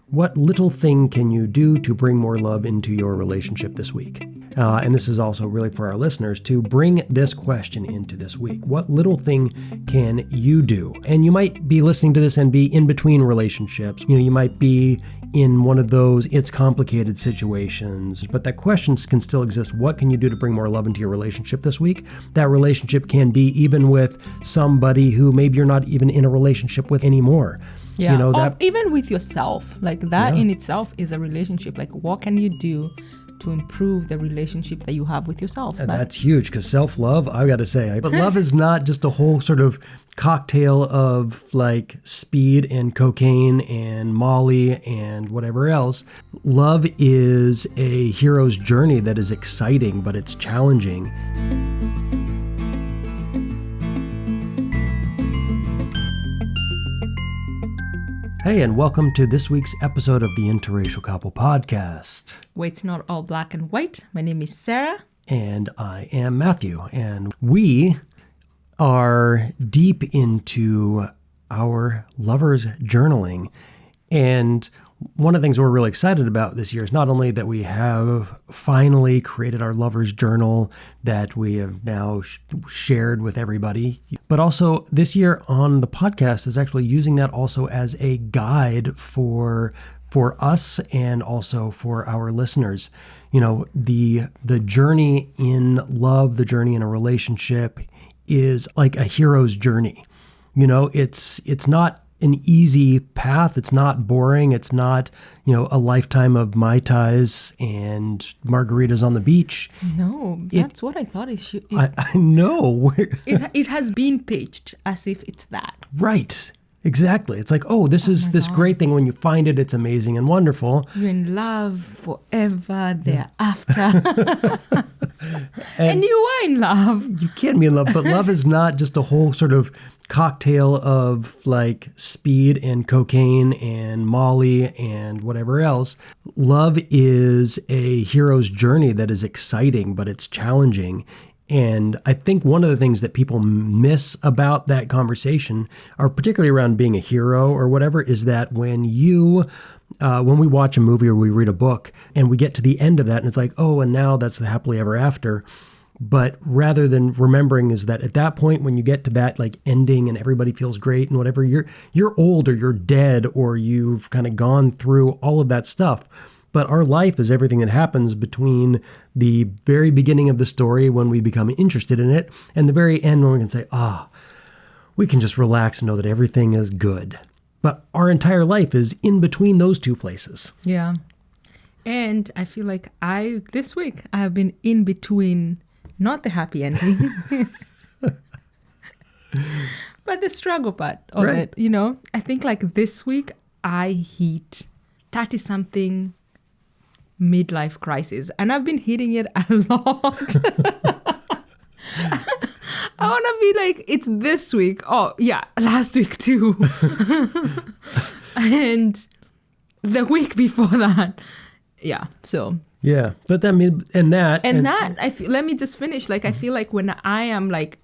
What little thing can you do to bring more love into your relationship this week? And this is also really for our listeners to bring this question into this week. What little thing can you do? And you might be listening to this and be in between relationships. You might be in one of those it's complicated situations, but that question can still exist. What can you do to bring more love into your relationship this week? That relationship can be even with somebody who maybe you're not even in a relationship with anymore. Yeah, or even with yourself, like that in itself is a relationship. Like, what can you do to improve the relationship that you have with yourself? And that's huge, because self-love, I've got to say, but love is not just a whole sort of cocktail of like speed and cocaine and Molly and whatever else. Love is a hero's journey that is exciting, but it's challenging. Hey, and welcome to this week's episode of the Interracial Couple Podcast. Where it's not all black and white. My name is Sarah. And I am Matthew. And we are deep into our lovers journaling. And one of the things we're really excited about this year is not only that we have finally created our lovers journal that we have now shared with everybody, but also this year on the podcast is actually using that also as a guide for us and also for our listeners. You know, the journey in love, the journey in a relationship is like a hero's journey. You know, it's not an easy path. It's not boring. It's not, a lifetime of Mai Tais and margaritas on the beach. No, that's what I thought it should. I know. It has been pitched as if it's that. Right. Exactly. It's like, this is this great thing. When you find it, it's amazing and wonderful. You're in love forever thereafter. And you are in love. You can be in love, but love is not just a whole sort of cocktail of like speed and cocaine and Molly and whatever else. Love is a hero's journey that is exciting, but it's challenging. And I think one of the things that people miss about that conversation, or particularly around being a hero or whatever, is that when we watch a movie or we read a book and we get to the end of that and it's like, and now that's the happily ever after. But rather than remembering is that at that point, when you get to that like ending and everybody feels great and whatever, you're old or you're dead or you've kind of gone through all of that stuff. But our life is everything that happens between the very beginning of the story when we become interested in it and the very end when we can say, we can just relax and know that everything is good. But our entire life is in between those two places. Yeah. And I feel like this week I have been in between, not the happy ending, but the struggle part of it, I think like this week I hit 30-something midlife crisis, and I've been hitting it a lot. I want to be like, it's this week. Oh, yeah, last week too. And the week before that. Yeah, so. Yeah, but let me just finish. Like, I feel like when I am like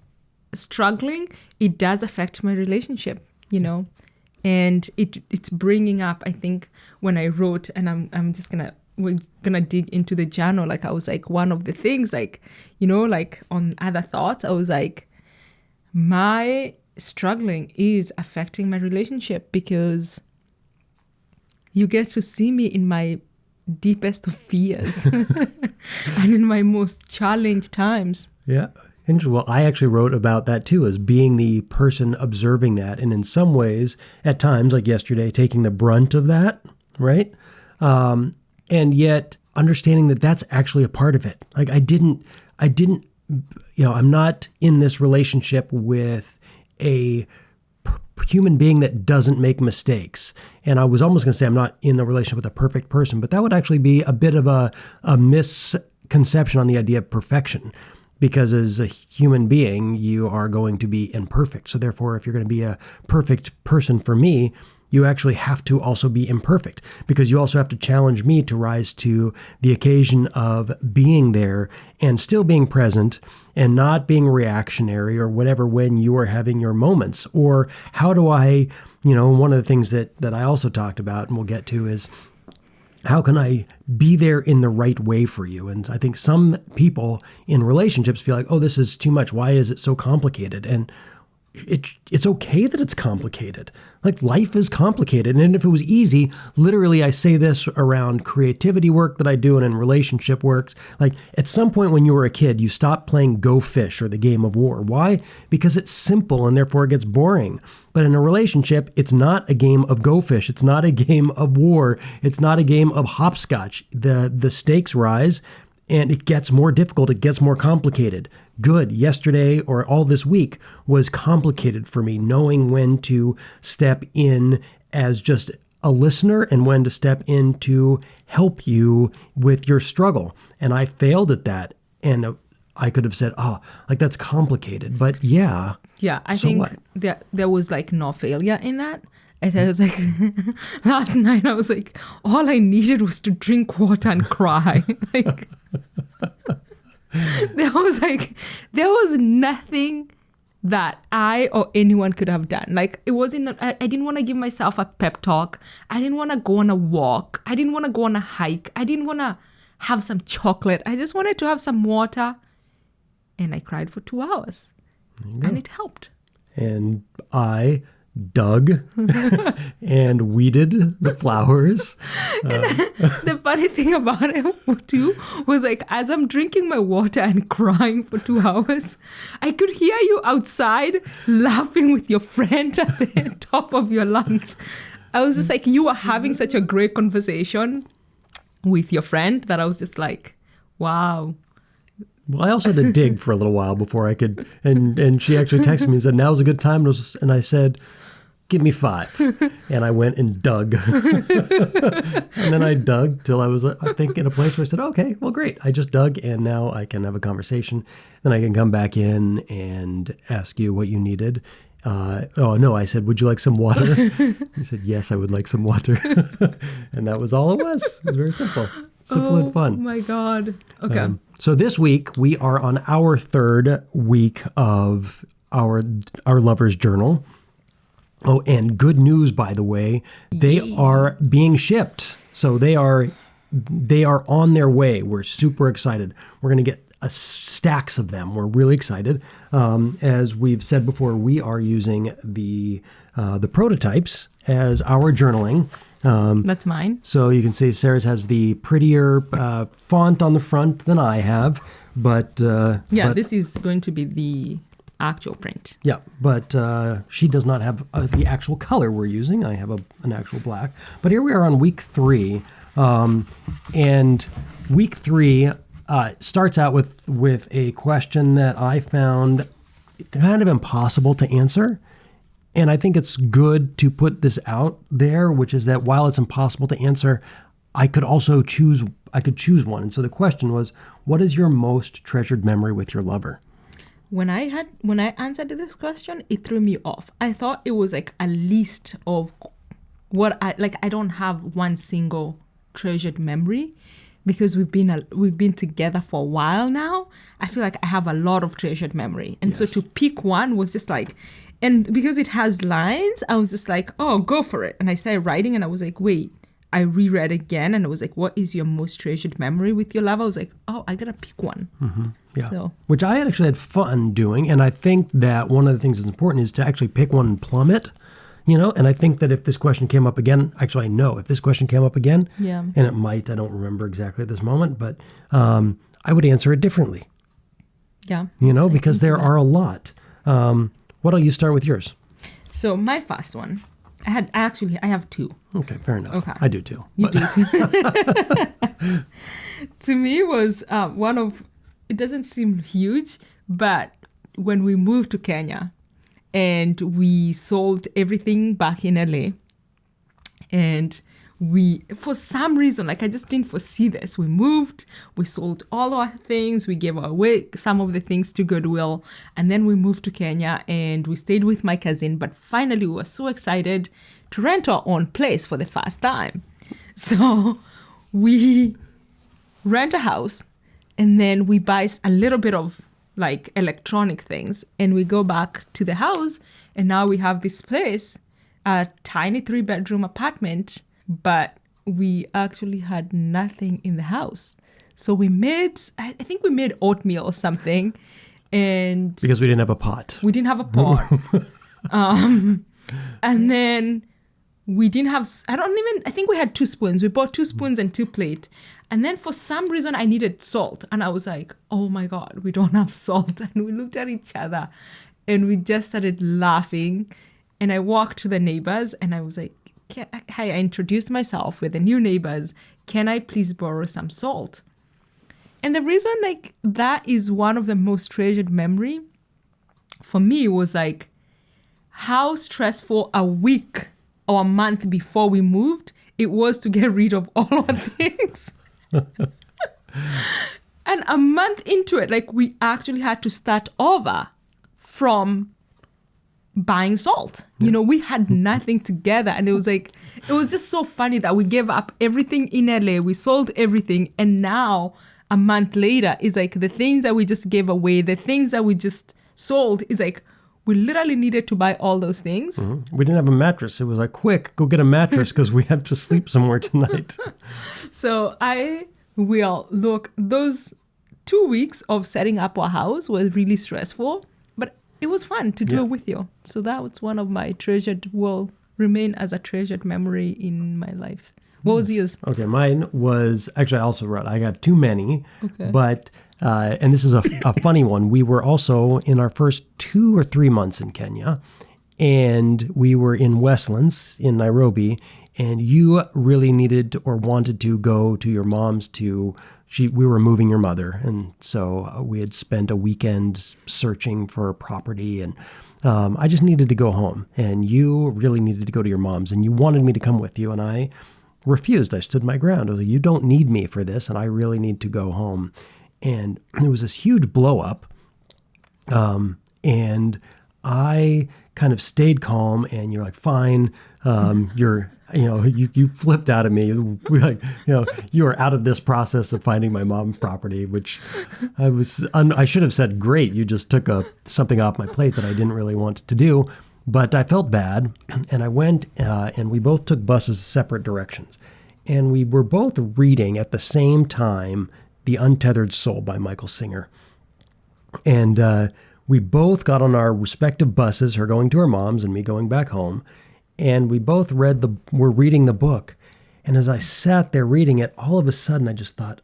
struggling, it does affect my relationship, and it's bringing up, I think, when I wrote, and we're gonna dig into the journal. Like, I was like, one of the things, like, like on other thoughts, I was like, my struggling is affecting my relationship because you get to see me in my deepest of fears and in my most challenged times. Yeah. Well, I actually wrote about that too, as being the person observing that. And in some ways, at times, like yesterday, taking the brunt of that, right? And yet understanding that that's actually a part of it. Like I didn't, I'm not in this relationship with a human being that doesn't make mistakes. And I was almost going to say I'm not in a relationship with a perfect person, but that would actually be a bit of a misconception on the idea of perfection. Because as a human being, you are going to be imperfect. So therefore, if you're going to be a perfect person for me, you actually have to also be imperfect, because you also have to challenge me to rise to the occasion of being there and still being present and not being reactionary or whatever when you are having your moments. Or how do I, one of the things that I also talked about and we'll get to is, how can I be there in the right way for you? And I think some people in relationships feel like, oh, this is too much. Why is it so complicated? And it's okay that it's complicated. Like, life is complicated. And if it was easy, literally, I say this around creativity work that I do and in relationship works. Like, at some point when you were a kid, you stopped playing Go Fish or the Game of War. Why? Because it's simple and therefore it gets boring. But in a relationship, it's not a game of Go Fish. It's not a game of war. It's not a game of hopscotch. The stakes rise and it gets more difficult. It gets more complicated. Good. Yesterday or all this week was complicated for me, knowing when to step in as just a listener and when to step in to help you with your struggle. And I failed at that. And I could have said, that's complicated. But yeah. Yeah, I think there was like no failure in that. And I was like, last night I was like, all I needed was to drink water and cry. Like, there was nothing that I or anyone could have done. Like, it wasn't, I didn't want to give myself a pep talk. I didn't want to go on a walk. I didn't want to go on a hike. I didn't want to have some chocolate. I just wanted to have some water. And I cried for 2 hours. And it helped. And I dug and weeded the flowers. The funny thing about it too was, like, as I'm drinking my water and crying for 2 hours, I could hear you outside laughing with your friend at the top of your lungs. I was just like, you were having such a great conversation with your friend that I was just like, wow. Well, I also had to dig for a little while before I could, and she actually texted me and said, now's a good time. And I said, give me 5. And I went and dug. And then I dug till I was, I think, in a place where I said, okay, well, great. I just dug and now I can have a conversation. Then I can come back in and ask you what you needed. I said, would you like some water? He said, yes, I would like some water. And that was all it was. It was very simple. Simple and fun. Oh my God. Okay. So this week we are on our 3rd week of our Lover's Journal. Oh, and good news, by the way, they are being shipped. So they are on their way. We're super excited. We're going to get stacks of them. We're really excited. As we've said before, we are using the prototypes as our journaling. That's mine. So you can see Sarah's has the prettier font on the front than I have, but this is going to be the actual print. Yeah, but she does not have the actual color we're using. I have an actual black. But here we are on week 3, and week 3 starts out with a question that I found kind of impossible to answer. And I think it's good to put this out there, which is that while it's impossible to answer, I could choose one. And so the question was, what is your most treasured memory with your lover? When I answered this question, it threw me off. I thought it was like a list of what I don't have one single treasured memory, because we've been together for a while now. I feel like I have a lot of treasured memory. And so to pick one was just like, and because it has lines, I was just like, oh, go for it. And I started writing and I was like, wait, I reread again and I was like, what is your most treasured memory with your lover? I was like, oh, I got to pick one. Mm-hmm. Yeah. Which I actually had fun doing. And I think that one of the things that's important is to actually pick one and plumb it. And I think that if this question came up again, actually I know if this question came up again, and it might, I don't remember exactly at this moment, but I would answer it differently. Yeah. Because there are a lot. Why don't you start with yours? So my first one, I have 2. Okay, fair enough. Okay. I do too. You do too. To me was one of, it doesn't seem huge, but when we moved to Kenya and we sold everything back in LA, and we, for some reason, I just didn't foresee this. We moved, we sold all our things, we gave away some of the things to Goodwill, and then we moved to Kenya and we stayed with my cousin. But finally, we were so excited to rent our own place for the first time. So we rent a house and then we buy a little bit of like electronic things and we go back to the house. And now we have this place, a tiny 3-bedroom apartment, but we actually had nothing in the house. So we made, I think we made oatmeal or something. And because we didn't have a pot. We didn't have a pot. And then we didn't have, I think we had 2 spoons. We bought 2 spoons and 2 plates. And then for some reason I needed salt. And I was like, oh my God, we don't have salt. And we looked at each other and we just started laughing. And I walked to the neighbors and I was like, I introduced myself with the new neighbors. Can I please borrow some salt? And the reason like that is one of the most treasured memory for me was like how stressful a week or a month before we moved it was to get rid of all our things. And a month into it, like we actually had to start over from buying salt. You know, we had nothing together. And it was just so funny that we gave up everything in LA. We sold everything. And now a month later, it's like the things that we just gave away, the things that we just sold, is like we literally needed to buy all those things. Mm-hmm. We didn't have a mattress. It was like, quick, go get a mattress because we have to sleep somewhere tonight. So I will look, those 2 weeks of setting up our house was really stressful, but it was fun to do it with you. So that was one of my will remain as a treasured memory in my life. What was yours? Okay, mine was, actually I also wrote, I got too many, but, and this is a funny one. We were also in our first 2 or 3 months in Kenya, and we were in Westlands in Nairobi, and you really needed or wanted to go to your mom's we were moving your mother, and so we had spent a weekend searching for property, and I just needed to go home, and you really needed to go to your mom's, and you wanted me to come with you, and I refused. I stood my ground. I was like, you don't need me for this, and I really need to go home. And there was this huge blow up, and I kind of stayed calm, and you're like, fine, you flipped out of me. You were out of this process of finding my mom's property, which I should have said, great, you just took something off my plate that I didn't really want to do. But I felt bad, and I went, and we both took buses separate directions. And we were both reading at the same time The Untethered Soul by Michael Singer. And we both got on our respective buses, her going to her mom's and me going back home. And we both were reading the book. And as I sat there reading it, all of a sudden I just thought,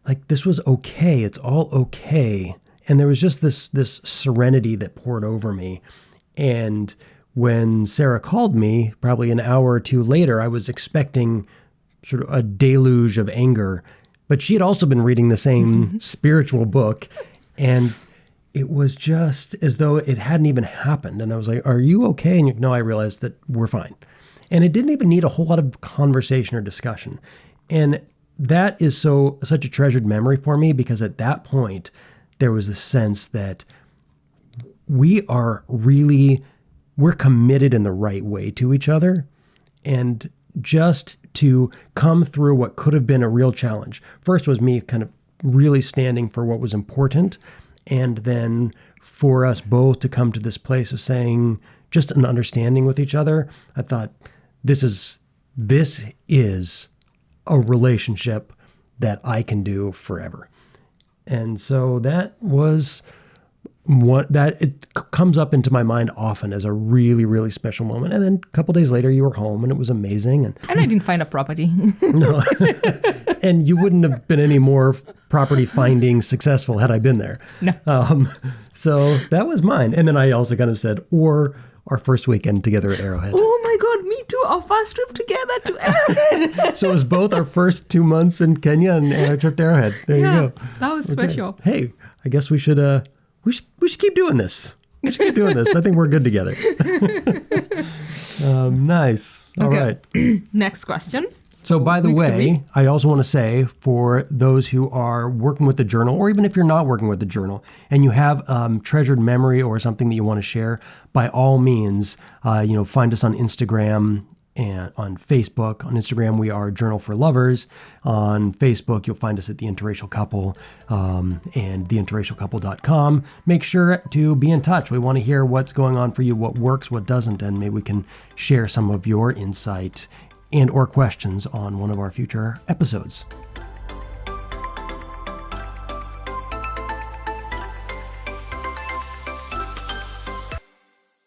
like this was okay. It's all okay. And there was just this serenity that poured over me. And when Sarah called me, probably an hour or two later, I was expecting sort of a deluge of anger. But she had also been reading the same spiritual book. And it was just as though it hadn't even happened. And I was like, are you okay? And no, I realized that we're fine. And it didn't even need a whole lot of conversation or discussion. And that is such a treasured memory for me, because at that point, there was a sense that we're committed in the right way to each other, and just to come through what could have been a real challenge. First was me kind of really standing for what was important, and then for us both to come to this place of saying just an understanding with each other. I thought this is a relationship that I can do forever. And so that was it comes up into my mind often as a really, really special moment. And then a couple days later, you were home, and it was amazing. And I didn't find a property. No, and you wouldn't have been any more property finding successful had I been there. No. So that was mine. And then I also kind of said, or our first weekend together at Arrowhead. Oh my God, me too. Our first trip together to Arrowhead. So it was both our first 2 months in Kenya and our trip to Arrowhead. There you go. That was special. Hey, I guess we should keep doing this. We should keep doing this. I think we're good together. Nice. All right. Next question So, by the way, I also want to say for those who are working with the journal, or even if you're not working with the journal, and you have treasured memory or something that you want to share, by all means, find us on Instagram and on Facebook. On Instagram, we are Journal for Lovers. On Facebook, you'll find us at The Interracial Couple and theinterracialcouple.com. Make sure to be in touch. We want to hear what's going on for you, what works, what doesn't, and maybe we can share some of your insight and or questions on one of our future episodes.